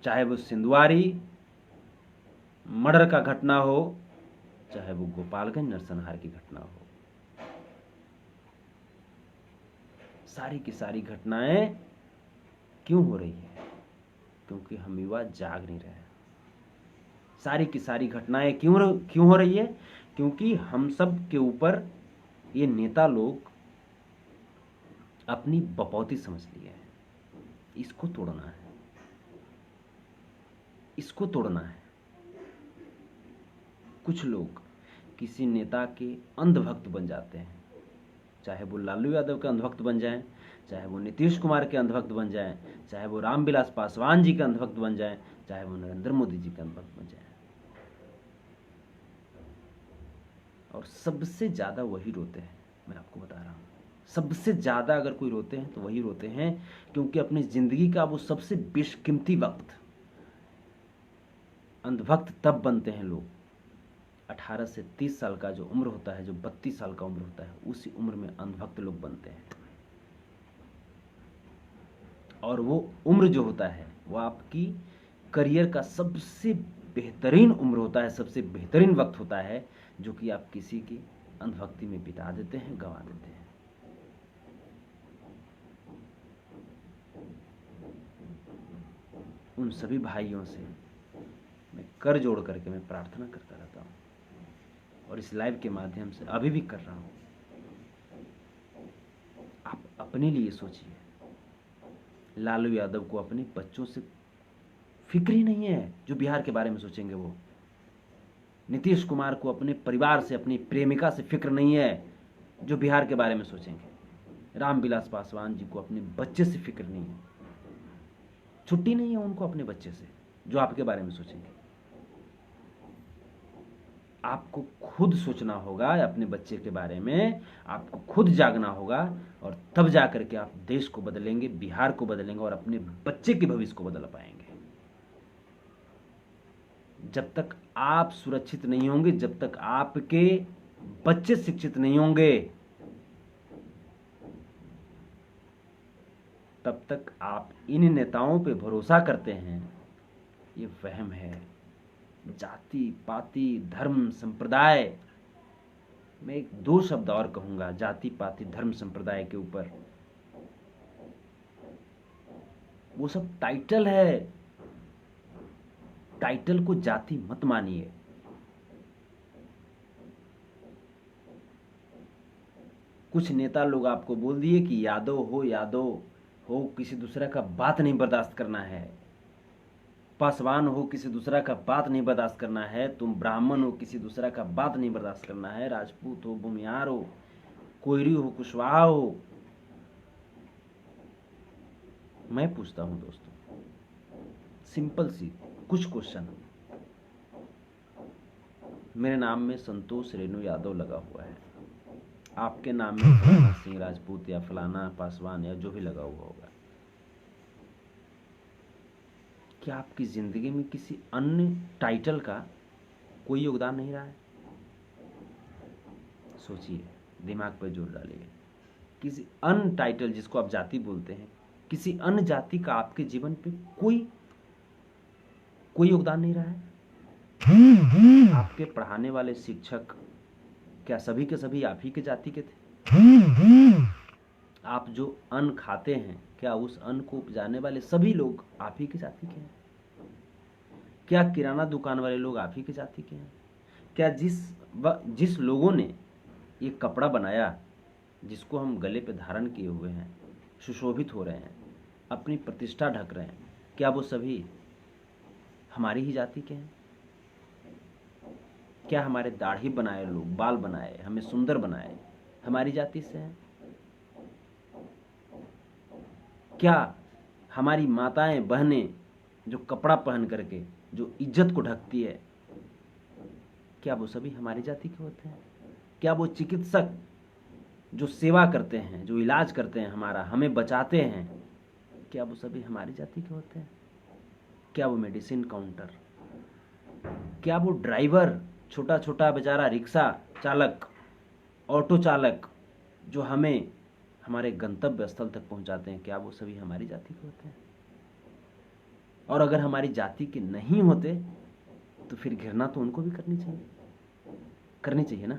चाहे वो सिंधुआरी मर्डर का घटना हो, चाहे वो गोपालगंज नरसंहार की घटना हो, सारी की सारी घटनाएं क्यों हो रही है? क्योंकि हम युवा जाग नहीं रहे। सारी की सारी घटनाएं क्यों हो रही है? क्योंकि हम सब के ऊपर ये नेता लोग अपनी बपौती समझ लिए हैं। इसको तोड़ना है, इसको तोड़ना है। कुछ लोग किसी नेता के अंधभक्त बन जाते हैं, चाहे वो लालू यादव के अंधभक्त बन जाएं, चाहे वो नीतीश कुमार के अंधभक्त बन जाएं, चाहे वो रामविलास पासवान जी के अंधभक्त बन जाएं, चाहे वो नरेंद्र मोदी जी के अंधभक्त बन जाएं। और सबसे ज्यादा वही रोते हैं, मैं आपको बता रहा हूं। सबसे ज्यादा अगर कोई रोते हैं तो वही रोते हैं, क्योंकि अपनी जिंदगी का वो सबसे बेशकीमती वक्त, अंधभक्त तब बनते हैं लोग 18 से 30 साल का जो उम्र होता है, जो 32 साल का उम्र होता है, उसी उम्र में अंधभक्त लोग बनते हैं। और वो उम्र जो होता है वो आपकी करियर का सबसे बेहतरीन उम्र होता है, सबसे बेहतरीन वक्त होता है, जो कि आप किसी की अंधभक्ति में बिता देते हैं, गंवा देते हैं। उन सभी भाइयों से मैं कर जोड़ करके मैं प्रार्थना करता रहता हूं, और इस लाइव के माध्यम से अभी भी कर रहा हूं। आप अपने लिए सोचिए। लालू यादव को अपने बच्चों से फिक्र ही नहीं है जो बिहार के बारे में सोचेंगे वो। नीतीश कुमार को अपने परिवार से, अपनी प्रेमिका से फिक्र नहीं है जो बिहार के बारे में सोचेंगे। रामविलास पासवान जी को अपने बच्चे से फिक्र नहीं है, छुट्टी नहीं है उनको अपने बच्चे से जो आपके बारे में सोचेंगे। आपको खुद सोचना होगा अपने बच्चे के बारे में, आपको खुद जागना होगा, और तब जाकर के आप देश को बदलेंगे, बिहार को बदलेंगे और अपने बच्चे के भविष्य को बदल पाएंगे। जब तक आप सुरक्षित नहीं होंगे, जब तक आपके बच्चे शिक्षित नहीं होंगे, तब तक आप इन नेताओं पे भरोसा करते हैं, ये वहम है। जाति पाति धर्म संप्रदाय, मैं एक 2 शब्द और कहूंगा जाति पाति धर्म संप्रदाय के ऊपर। वो सब टाइटल है, टाइटल को जाति मत मानिए। कुछ नेता लोग आपको बोल दिए कि यादव हो, किसी दूसरे का बात नहीं बर्दाश्त करना है, पासवान हो, किसी दूसरा का बात नहीं बर्दाश्त करना है, तुम ब्राह्मण हो, किसी दूसरा का बात नहीं बर्दाश्त करना है, राजपूत हो, भूमिहार हो, कोयरी हो, कुशवाहा हो। मैं पूछता हूं दोस्तों, सिंपल सी कुछ क्वेश्चन। मेरे नाम में संतोष रेणु यादव लगा हुआ है, आपके नाम में फलाना सिंह राजपूत या फलाना पासवान या जो भी लगा हुआ होगा। क्या आपकी जिंदगी में किसी अन्य टाइटल का कोई योगदान नहीं रहा है? सोचिए, दिमाग पर जोर डालिए। किसी अन्य टाइटल, जिसको आप जाति बोलते हैं, किसी अन्य जाति का आपके जीवन पे कोई योगदान नहीं रहा है? आपके पढ़ाने वाले शिक्षक क्या सभी के सभी आप ही के जाति के थे? आप जो अन्न खाते हैं, क्या उस अन्न को उपजाने वाले सभी लोग आप ही की जाति के हैं? क्या किराना दुकान वाले लोग आप ही की जाति के हैं? क्या जिस लोगों ने ये कपड़ा बनाया, जिसको हम गले पे धारण किए हुए हैं, सुशोभित हो रहे हैं, अपनी प्रतिष्ठा ढक रहे हैं, क्या वो सभी हमारी ही जाति के हैं? क्या हमारे दाढ़ी बनाए लोग, बाल बनाए, हमें सुंदर बनाए, हमारी जाति से हैं? क्या हमारी माताएं बहनें जो कपड़ा पहन करके जो इज्जत को ढकती है, क्या वो सभी हमारी जाति के होते हैं? क्या वो चिकित्सक जो सेवा करते हैं, जो इलाज करते हैं हमारा, हमें बचाते हैं, क्या वो सभी हमारी जाति के होते हैं? क्या वो मेडिसिन काउंटर, क्या वो ड्राइवर, छोटा छोटा बेचारा रिक्शा चालक, ऑटो चालक जो हमें हमारे गंतव्य स्थल तक पहुंचाते हैं, क्या वो सभी हमारी जाति के होते हैं? और अगर हमारी जाति के नहीं होते तो फिर घृणा तो उनको भी करनी चाहिए ना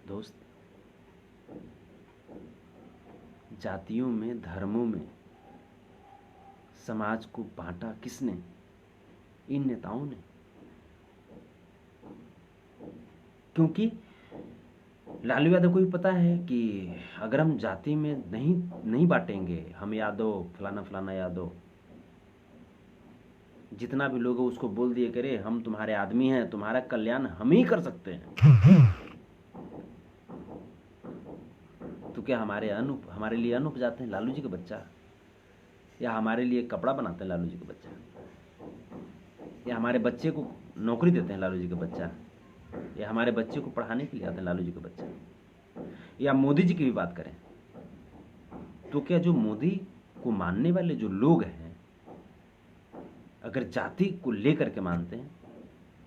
दोस्त। जातियों में, धर्मों में समाज को बांटा किसने? इन नेताओं ने। क्योंकि लालू यादव को भी पता है कि अगर हम जाति में नहीं बांटेंगे, हम यादव, फलाना फलाना यादव, जितना भी लोग उसको बोल दिए करे हम तुम्हारे आदमी हैं, तुम्हारा कल्याण हम ही कर सकते हैं, तो क्या हमारे लिए अन्न उपजाते हैं लालू जी का बच्चा? या हमारे लिए कपड़ा बनाते हैं लालू जी का बच्चा? या हमारे बच्चे को नौकरी देते हैं लालू जी का बच्चा? या हमारे बच्चे को पढ़ाने के लिए आते हैं लालू जी का बच्चा? या मोदी जी की भी बात करें तो क्या जो मोदी को मानने वाले जो लोग हैं, अगर जाति को लेकर के मानते हैं,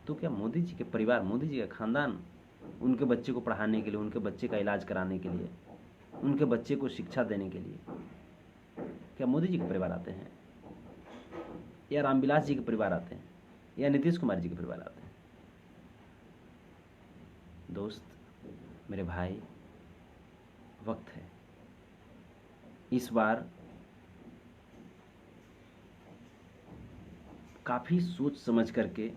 तो क्या मोदी जी के परिवार, मोदी जी का खानदान उनके बच्चे को पढ़ाने के लिए, उनके बच्चे का इलाज कराने के लिए, उनके बच्चे को शिक्षा देने के लिए, क्या मोदी जी के परिवार आते हैं? या रामविलास जी के परिवार आते हैं? या नीतीश कुमार जी के परिवार आते हैं? दोस्त, मेरे भाई, वक्त है इस बार काफी सोच समझ करके,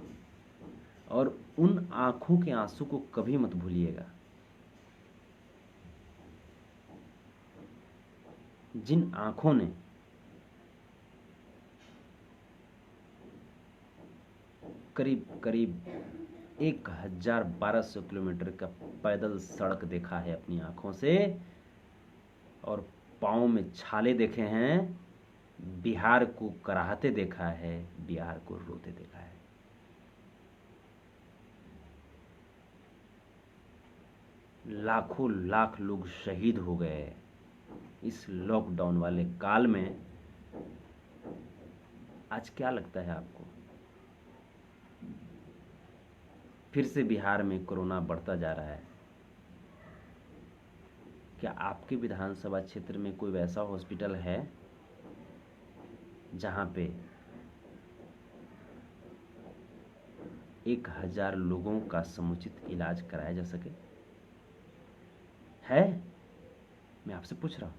और उन आंखों के आंसू को कभी मत भूलिएगा जिन आंखों ने करीब करीब 1200 किलोमीटर का पैदल सड़क देखा है अपनी आंखों से, और पाँव में छाले देखे हैं, बिहार को कराहते देखा है, बिहार को रोते देखा है। लाखों लाख लोग शहीद हो गए इस लॉकडाउन वाले काल में। आज क्या लगता है आपको? फिर से बिहार में कोरोना बढ़ता जा रहा है। क्या आपके विधानसभा क्षेत्र में कोई वैसा हॉस्पिटल है जहां पे 1000 लोगों का समुचित इलाज कराया जा सके? है? मैं आपसे पूछ रहा हूं,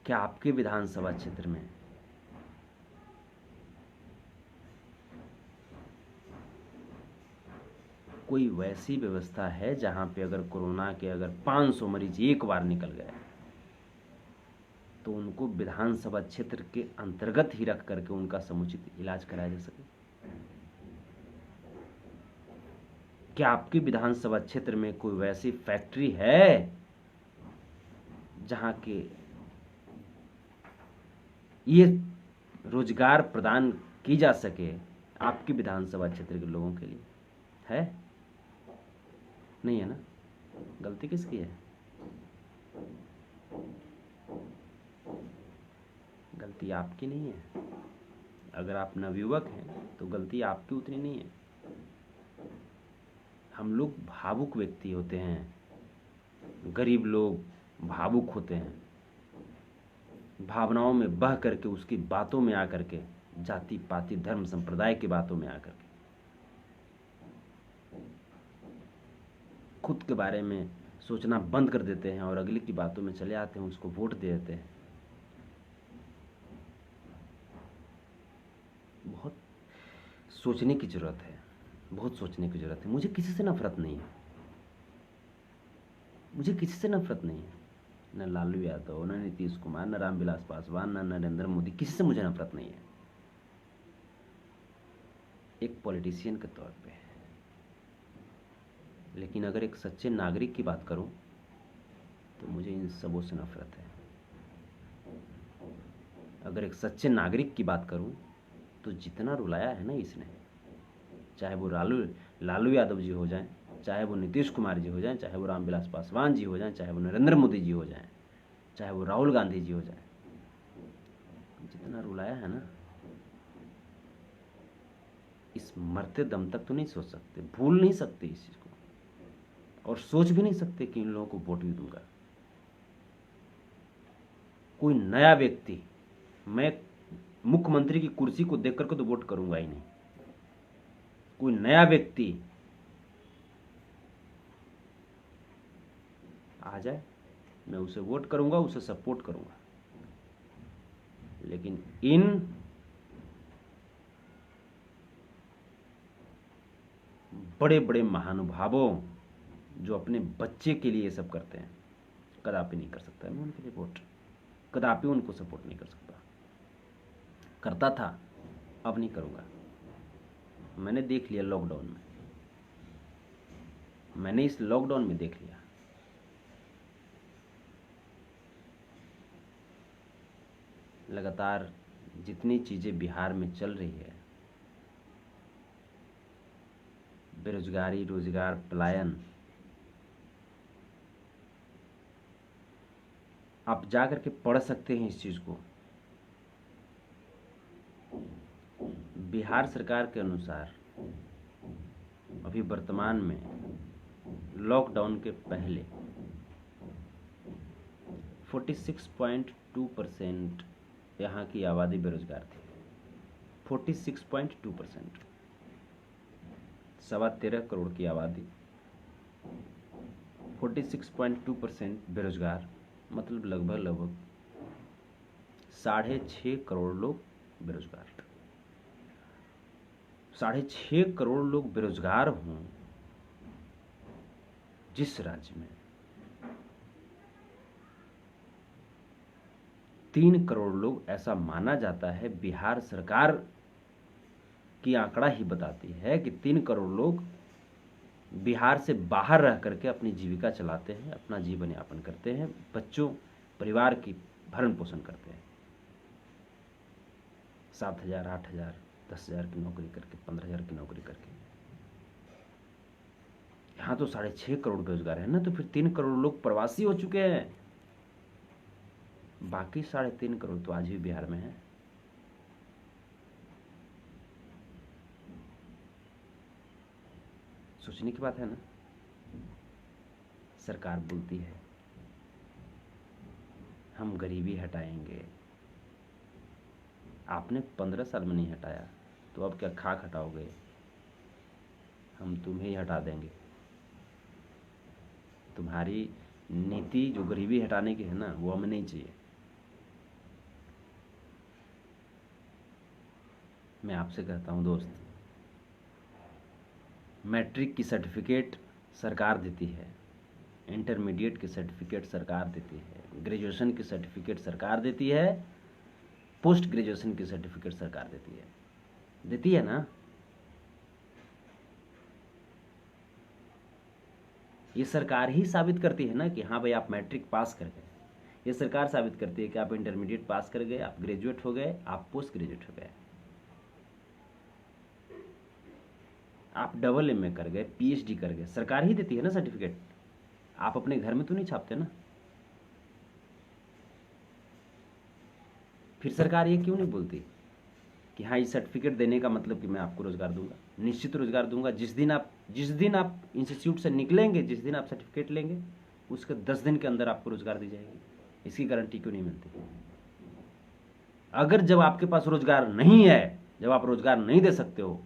क्या आपके विधानसभा क्षेत्र में कोई वैसी व्यवस्था है जहां पे अगर कोरोना के 500 मरीज एक बार निकल गए तो उनको विधानसभा क्षेत्र के अंतर्गत ही रख करके उनका समुचित इलाज कराया जा सके? क्या आपके विधानसभा क्षेत्र में कोई वैसी फैक्ट्री है जहां के ये रोजगार प्रदान की जा सके आपके विधानसभा क्षेत्र के लोगों के लिए? है? नहीं है ना? गलती किसकी है? गलती आपकी नहीं है, अगर आप नवयुवक हैं तो गलती आपकी उतनी नहीं है। हम लोग भावुक व्यक्ति होते हैं, गरीब लोग भावुक होते हैं, भावनाओं में बह करके, उसकी बातों में आकर के, जाति पाति धर्म संप्रदाय की बातों में आकर के खुद के बारे में सोचना बंद कर देते हैं और अगले की बातों में चले आते हैं, उसको वोट दे देते हैं। बहुत सोचने की जरूरत है, बहुत सोचने की जरूरत है। मुझे किसी से नफरत नहीं है, मुझे किसी से नफरत नहीं है, न लालू यादव, न नीतीश कुमार, न रामविलास पासवान, न नरेंद्र मोदी, किसी से मुझे नफरत नहीं है। एक पॉलिटिशियन के तौर पे। लेकिन अगर एक सच्चे नागरिक की बात करूं तो मुझे इन सबों से नफरत है। अगर एक सच्चे नागरिक की बात करूं तो जितना रुलाया है ना इसने, चाहे वो लालू यादव जी हो जाएं, चाहे वो नीतीश कुमार जी हो जाएं, चाहे वो रामविलास पासवान जी हो जाएं, चाहे वो नरेंद्र मोदी जी हो जाएं, चाहे वो राहुल गांधी जी हो जाएं, जितना रुलाया है ना, इस मरते दम तक तो नहीं सोच सकते, भूल नहीं सकते इस चीज को, और सोच भी नहीं सकते कि इन लोगों को वोट भी दूंगा। कोई नया व्यक्ति, मैं मुख्यमंत्री की कुर्सी को देख करके तो वोट करूंगा ही नहीं। कोई नया व्यक्ति आ जाए, मैं उसे वोट करूंगा, उसे सपोर्ट करूंगा। लेकिन इन बड़े बड़े महानुभावों जो अपने बच्चे के लिए ये सब करते हैं, कदापि नहीं कर सकता मैं उनके लिए वोट, कदापि उनको सपोर्ट नहीं कर सकता। करता था, अब नहीं करूंगा। मैंने देख लिया लॉकडाउन में, मैंने इस लॉकडाउन में देख लिया लगातार जितनी चीजें बिहार में चल रही है, बेरोजगारी, रोजगार, पलायन, आप जा करके पढ़ सकते हैं इस चीज को। बिहार सरकार के अनुसार अभी वर्तमान में लॉकडाउन के पहले 46.2% यहाँ की आबादी बेरोजगार थी। 46.2%, 13.25 करोड़ की आबादी, 46.2% बेरोजगार, मतलब लगभग 6.5 करोड़ लोग बेरोजगार। 6.5 करोड़ लोग बेरोजगार हों जिस राज्य में 3 करोड़ लोग, ऐसा माना जाता है, बिहार सरकार की आंकड़ा ही बताती है कि 3 करोड़ लोग बिहार से बाहर रह करके अपनी जीविका चलाते हैं, अपना जीवन यापन करते हैं, बच्चों, परिवार की भरण पोषण करते हैं। 7,000, 8,000, 10,000 की नौकरी करके, 15,000 की नौकरी करके। यहाँ तो 6.5 करोड़ बेरोजगार है ना, तो फिर 3 करोड़ लोग प्रवासी हो चुके हैं। बाकी 3.5 करोड़ तो आज भी बिहार में है। सोचने की बात है ना। सरकार बोलती है हम गरीबी हटाएंगे, आपने 15 साल में नहीं हटाया तो अब क्या खाक हटाओगे? हम तुम्हें ही हटा देंगे। तुम्हारी नीति जो गरीबी हटाने की है ना, वो हमें नहीं चाहिए। मैं आपसे कहता हूं दोस्त, मैट्रिक की सर्टिफिकेट सरकार देती है, इंटरमीडिएट की सर्टिफिकेट सरकार देती है, ग्रेजुएशन की सर्टिफिकेट सरकार देती है, पोस्ट ग्रेजुएशन की सर्टिफिकेट सरकार देती है ना। ये सरकार ही साबित करती है ना कि हाँ भाई आप मैट्रिक पास कर गए। ये सरकार साबित करती है कि आप इंटरमीडिएट पास कर गए, आप ग्रेजुएट हो गए, आप पोस्ट ग्रेजुएट हो गए, आप AA कर गए, PhD कर गए। सरकार ही देती है ना सर्टिफिकेट, आप अपने घर में तो नहीं छापते ना। फिर सरकार ये क्यों नहीं बोलती कि हाँ, ये सर्टिफिकेट देने का मतलब कि मैं आपको रोज़गार दूंगा, निश्चित रोज़गार दूंगा। जिस दिन आप इंस्टीट्यूट से निकलेंगे, जिस दिन आप सर्टिफिकेट लेंगे, उसके 10 दिन के अंदर आपको रोज़गार दी जाएगी। इसकी गारंटी क्यों नहीं मिलती? अगर जब आपके पास रोज़गार नहीं है, जब आप रोज़गार नहीं दे सकते हो,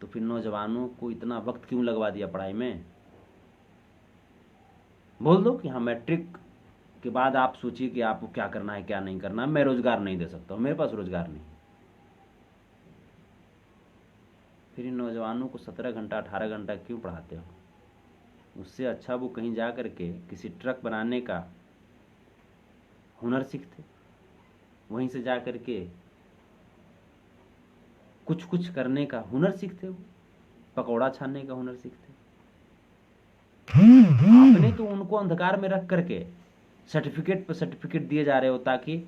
तो फिर नौजवानों को इतना वक्त क्यों लगवा दिया पढ़ाई में? बोल दो कि हाँ, मैट्रिक के बाद आप सोचिए कि आपको क्या करना है, क्या नहीं करना है। मैं रोज़गार नहीं दे सकता हूँ, मेरे पास रोज़गार नहीं। फिर इन नौजवानों को 17 घंटा 18 घंटा क्यों पढ़ाते हो? उससे अच्छा वो कहीं जा कर के किसी ट्रक बनाने का हुनर सीखते, वहीं से जा कर के कुछ कुछ करने का हुनर सीखते हो, पकौड़ा छानने का हुनर सीखते। आपने तो उनको अंधकार में रख करके सर्टिफिकेट पर सर्टिफिकेट दिए जा रहे हो ताकि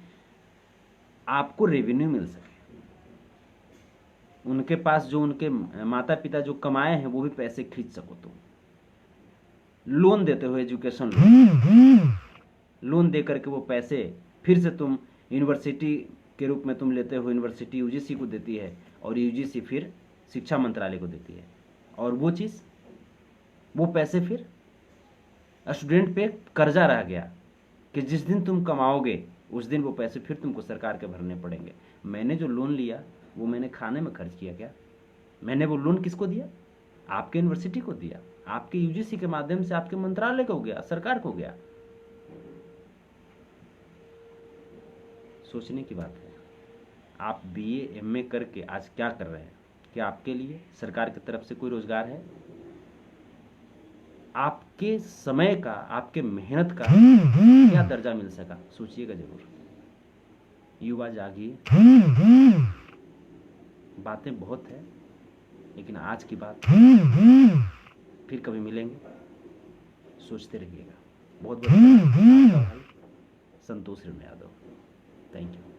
आपको रेवेन्यू मिल सके। उनके पास जो उनके माता पिता जो कमाए हैं वो भी पैसे खींच सको। तुम लोन देते हो, एजुकेशन लोन दे करके वो पैसे फिर से तुम यूनिवर्सिटी के रूप में तुम लेते हो। यूनिवर्सिटी यूजीसी को देती है और यूजीसी फिर शिक्षा मंत्रालय को देती है, और वो चीज़, वो पैसे फिर स्टूडेंट पे कर्जा रह गया कि जिस दिन तुम कमाओगे उस दिन वो पैसे फिर तुमको सरकार के भरने पड़ेंगे। मैंने जो लोन लिया वो मैंने खाने में खर्च किया क्या? मैंने वो लोन किसको दिया? आपके यूनिवर्सिटी को दिया, आपके यूजीसी के माध्यम से आपके मंत्रालय को गया, सरकार को गया। सोचने की बात है। आप बीए एमए करके आज क्या कर रहे हैं? क्या आपके लिए सरकार की तरफ से कोई रोजगार है? आपके समय का, आपके मेहनत का क्या दर्जा मिल सका? सोचिएगा जरूर। युवा जागिए। बातें बहुत है, लेकिन आज की बात फिर कभी मिलेंगे, सोचते रहिएगा। बहुत बहुत धन्यवाद। आपका भाई संतोष यादव। Thank you.